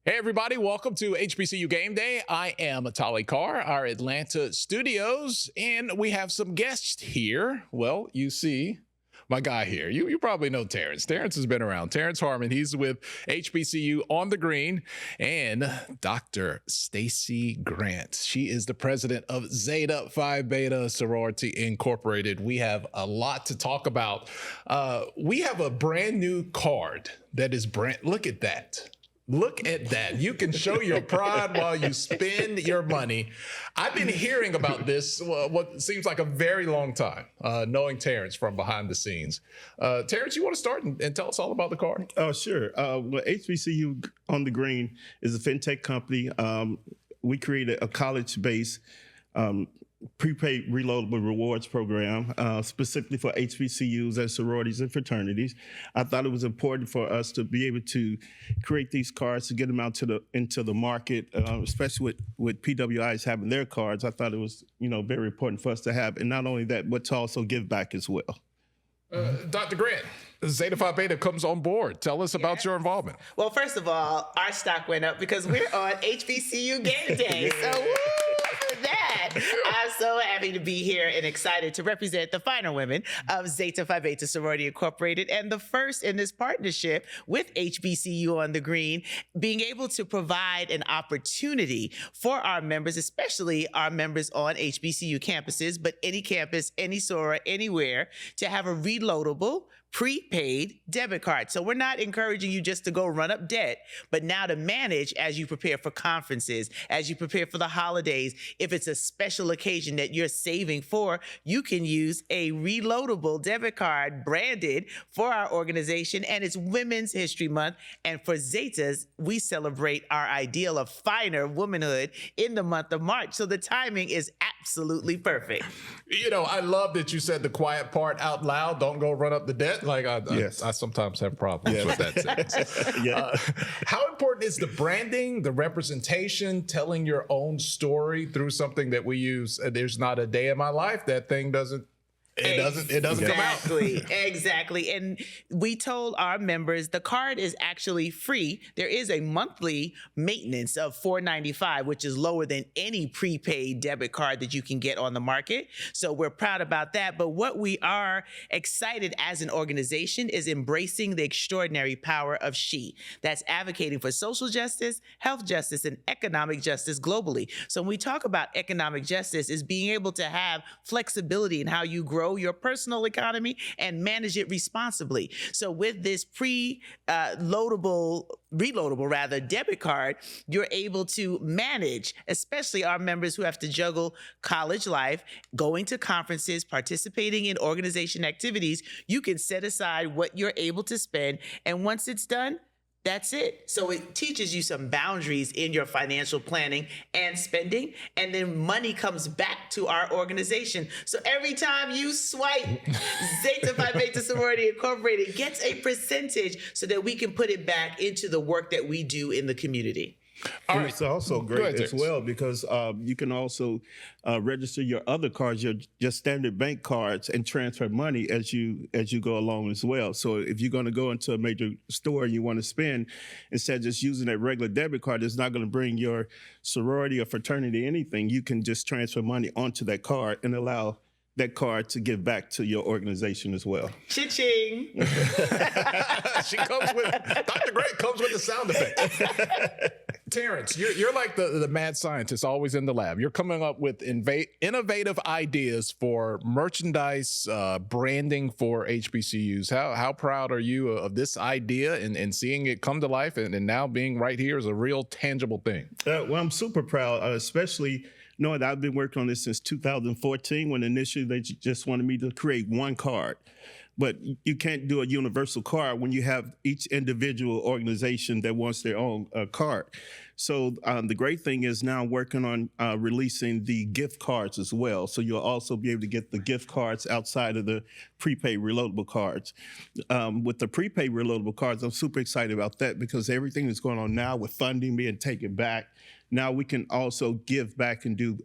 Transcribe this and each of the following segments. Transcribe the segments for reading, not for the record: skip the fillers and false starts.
Hey, everybody, welcome to HBCU Game Day. I am Atali Carr, our Atlanta studios, and we have some guests here. Well, you see my guy here. You probably know Terrence. Terrence has been around. Terrence Harmon, he's with HBCU on the Green, and Dr. Stacie Grant. She is the president of Zeta Phi Beta Sorority Incorporated. We have a lot to talk about. We have a brand new card that is look at that. Look at that. You can show your pride while you spend your money. I've been hearing about this, what seems like a very long time, knowing Terrence from behind the scenes. Terrence, you want to start and tell us all about the card? Oh, sure. Well, HBCU on the Green is a fintech company. We created a college-based prepaid reloadable rewards program specifically for HBCUs and sororities and fraternities. I thought it was important for us to be able to create these cards to get them out into the market, especially with PWIs having their cards. I thought it was very important for us to have, and not only that, but to also give back as well. Dr. Grant, Zeta Phi Beta comes on board. Tell us about your involvement. Well, first of all, our stock went up because we're on HBCU Game Day. So woo for that. I'm so happy to be here and excited to represent the finer women of Zeta Phi Beta Sorority Incorporated, and the first in this partnership with HBCU on the Green, being able to provide an opportunity for our members, especially our members on HBCU campuses, but any campus, any Sora, anywhere, to have a reloadable prepaid debit card. So we're not encouraging you just to go run up debt, but now to manage as you prepare for conferences, as you prepare for the holidays. If it's a special occasion that you're saving for, you can use a reloadable debit card branded for our organization. And it's Women's History Month. And for Zetas, we celebrate our ideal of finer womanhood in the month of March. So the timing is absolutely perfect. I love that you said the quiet part out loud. Don't go run up the debt. Like I sometimes have problems with that sentence. How important is the branding, the representation, telling your own story through something that we use? There's not a day in my life that thing doesn't come out. Exactly. And we told our members the card is actually free. There is a monthly maintenance of $4.95, which is lower than any prepaid debit card that you can get on the market. So we're proud about that. But what we are excited as an organization is embracing the extraordinary power of she. That's advocating for social justice, health justice, and economic justice globally. So when we talk about economic justice, is being able to have flexibility in how you grow your personal economy and manage it responsibly. So with this reloadable debit card, you're able to manage, especially our members who have to juggle college life, going to conferences, participating in organization activities. You can set aside what you're able to spend, and once it's done, that's it. So it teaches you some boundaries in your financial planning and spending, and then money comes back to our organization. So every time you swipe, Zeta Phi Beta Sorority Incorporated gets a percentage so that we can put it back into the work that we do in the community. And it's also great as well because you can also register your other cards, your standard bank cards, and transfer money as you go along as well. So if you're going to go into a major store and you want to spend, instead of just using that regular debit card, it's not going to bring your sorority or fraternity anything. You can just transfer money onto that card and allow that card to give back to your organization as well. Cha-ching. Dr. Grant comes with the sound effect. Terrence, you're like the mad scientist always in the lab. You're coming up with innovative ideas for merchandise, branding for HBCUs. How proud are you of this idea and seeing it come to life and now being right here is a real tangible thing? Well, I'm super proud, especially knowing that I've been working on this since 2014 when initially they just wanted me to create one card. But you can't do a universal card when you have each individual organization that wants their own card. So the great thing is now working on releasing the gift cards as well. So you'll also be able to get the gift cards outside of the prepaid reloadable cards. With the prepaid reloadable cards, I'm super excited about that because everything that's going on now with funding being taken back, now we can also give back and do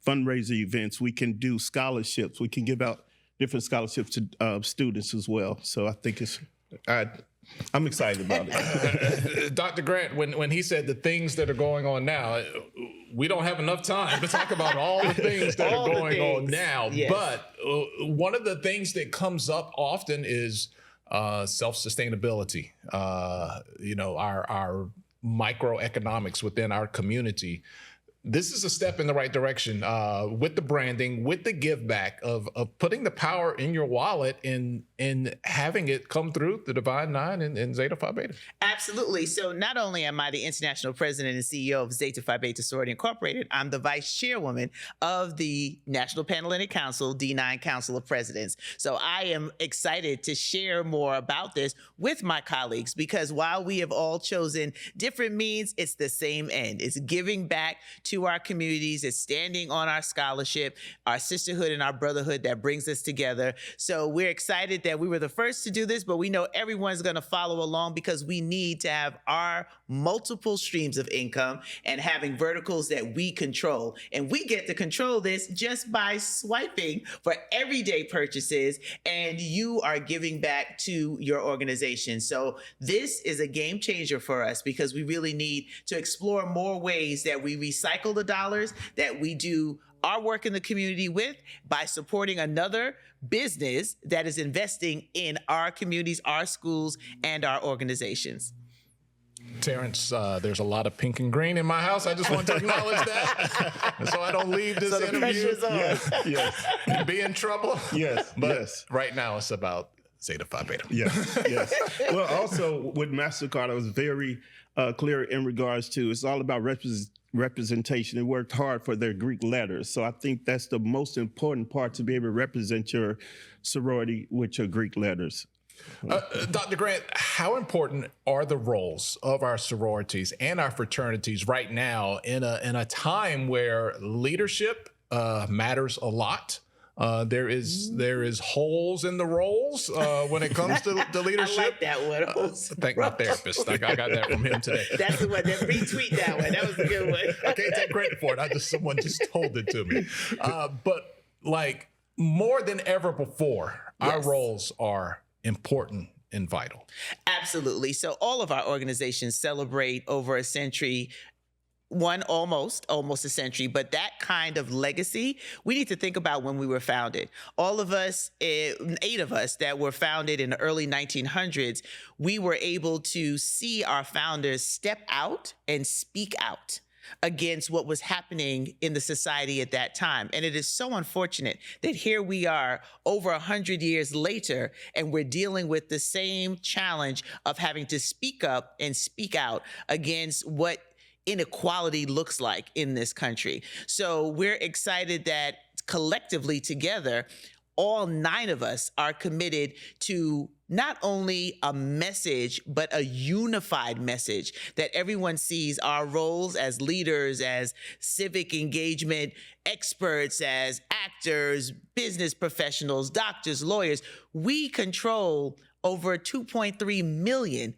fundraiser events. We can do scholarships. We can give out different scholarships to students as well. So I think it's I'm excited about it. Dr. Grant, when he said the things that are going on now, we don't have enough time to talk about all the things that are going on now. Yes. But one of the things that comes up often is self-sustainability. Our microeconomics within our community. This is a step in the right direction with the branding, with the give back of putting the power in your wallet and having it come through the Divine Nine and Zeta Phi Beta. Absolutely. So not only am I the international president and CEO of Zeta Phi Beta Sorority Incorporated, I'm the vice chairwoman of the National Panhellenic Council, D9 Council of Presidents. So I am excited to share more about this with my colleagues, because while we have all chosen different means, it's the same end. It's giving back to our communities. It's standing on our scholarship, our sisterhood and our brotherhood that brings us together. So we're excited that we were the first to do this, but we know everyone's going to follow along, because we need to have our multiple streams of income and having verticals that we control. And we get to control this just by swiping for everyday purchases, and you are giving back to your organization. So this is a game changer for us, because we really need to explore more ways that we recycle the dollars that we do our work in the community with, by supporting another business that is investing in our communities, our schools, and our organizations. Terrence, there's a lot of pink and green in my house. I just want to acknowledge that, so I don't leave this interview. Pressure's on. Yes. Be in trouble. Yes. But yes. right now it's about Zeta Phi Beta. Yes. Yes. Well, also with MasterCard, I was very clear in regards to, it's all about representation. They worked hard for their Greek letters. So I think that's the most important part, to be able to represent your sorority with your Greek letters. Dr. Grant, how important are the roles of our sororities and our fraternities right now in a time where leadership matters a lot? There is holes in the roles when it comes to leadership. I like that one. Thank my therapist. I got that from him today. That's the one. That retweet that one. That was a good one. I can't take credit for it. Someone just told it to me. But like more than ever before, our roles are important and vital. Absolutely. So all of our organizations celebrate over a century. One almost a century, but that kind of legacy, we need to think about when we were founded. All of us, 8 of us that were founded in the early 1900s, we were able to see our founders step out and speak out against what was happening in the society at that time. And it is so unfortunate that here we are over 100 years later, and we're dealing with the same challenge of having to speak up and speak out against what inequality looks like in this country. So we're excited that collectively together, all 9 of us are committed to not only a message, but a unified message that everyone sees our roles as leaders, as civic engagement experts, as actors, business professionals, doctors, lawyers. We control over 2.3 million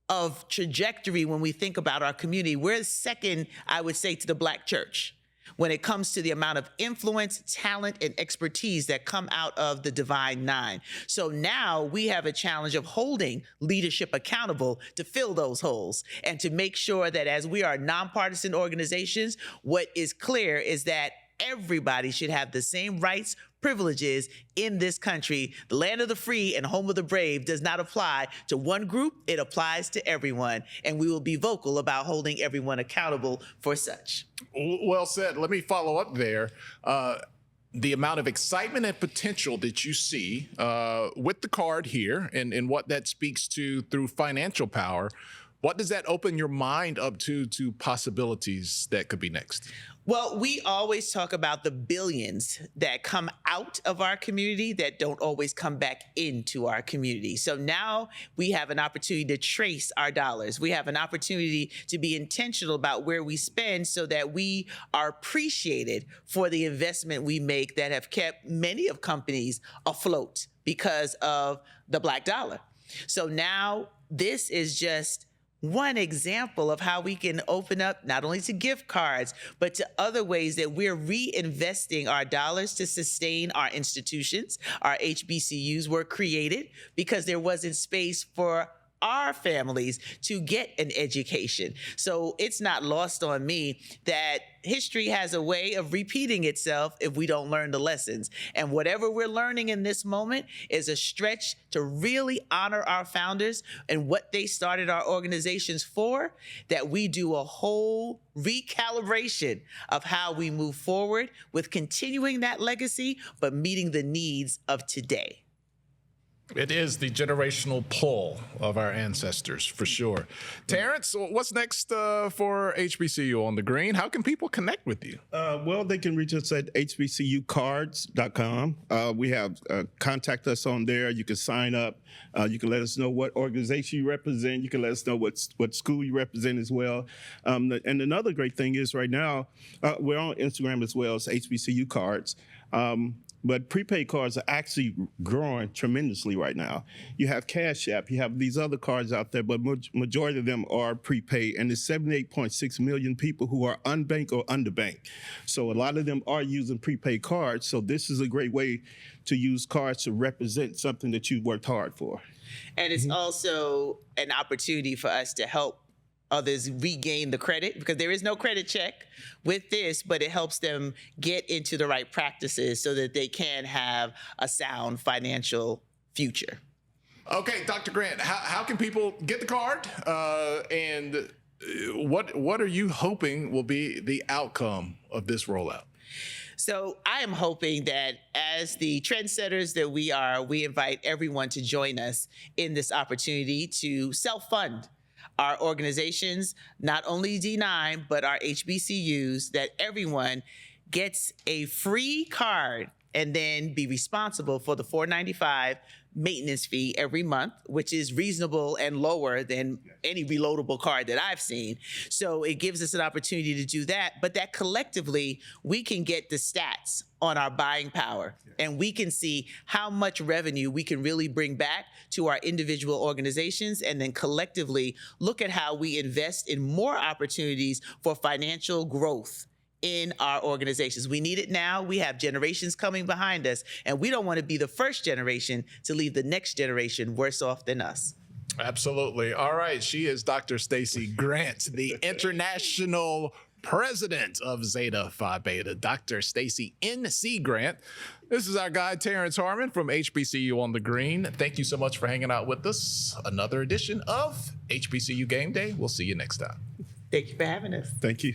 of trajectory when we think about our community. We're second, I would say, to the Black church when it comes to the amount of influence, talent, and expertise that come out of the Divine Nine. So now we have a challenge of holding leadership accountable to fill those holes and to make sure that as we are nonpartisan organizations, what is clear is that everybody should have the same rights, privileges in this country. The land of the free and home of the brave does not apply to one group, it applies to everyone. And we will be vocal about holding everyone accountable for such. Well said. Let me follow up there. The amount of excitement and potential that you see with the card here and what that speaks to through financial power, what does that open your mind up to possibilities that could be next? Well, we always talk about the billions that come out of our community that don't always come back into our community. So now we have an opportunity to trace our dollars. We have an opportunity to be intentional about where we spend so that we are appreciated for the investment we make that have kept many of companies afloat because of the Black dollar. So now this is just one example of how we can open up not only to gift cards, but to other ways that we're reinvesting our dollars to sustain our institutions. Our HBCUs were created because there wasn't space for our families to get an education. So it's not lost on me that history has a way of repeating itself if we don't learn the lessons. And whatever we're learning in this moment is a stretch to really honor our founders and what they started our organizations for, that we do a whole recalibration of how we move forward with continuing that legacy, but meeting the needs of today. It is the generational pull of our ancestors, for sure. Terrence, what's next for HBCU on the Green? How can people connect with you? Well, they can reach us at HBCUcards.com. We have contact us on there. You can sign up. You can let us know what organization you represent. You can let us know what school you represent as well. And another great thing is right now, we're on Instagram as well as HBCU Cards. But prepaid cards are actually growing tremendously right now. You have Cash App, you have these other cards out there, but majority of them are prepaid. And there's 78.6 million people who are unbanked or underbanked. So a lot of them are using prepaid cards. So this is a great way to use cards to represent something that you worked hard for. And it's also an opportunity for us to help others regain the credit, because there is no credit check with this, but it helps them get into the right practices so that they can have a sound financial future. Okay, Dr. Grant, how can people get the card? And what are you hoping will be the outcome of this rollout? So I am hoping that as the trendsetters that we are, we invite everyone to join us in this opportunity to self-fund our organizations, not only D9, but our HBCUs, that everyone gets a free card and then be responsible for the $4.95 maintenance fee every month, which is reasonable and lower than any reloadable card that I've seen. So it gives us an opportunity to do that, but that collectively we can get the stats on our buying power, and we can see how much revenue we can really bring back to our individual organizations, and then collectively look at how we invest in more opportunities for financial growth in our organizations. We need it now. We have generations coming behind us, and we don't want to be the first generation to leave the next generation worse off than us. Absolutely. All right. She is Dr. Stacie Grant, the international president of Zeta Phi Beta, Dr. Stacie NC Grant. This is our guy, Terrence Harmon from HBCU on the Green. Thank you so much for hanging out with us. Another edition of HBCU Game Day. We'll see you next time. Thank you for having us. Thank you.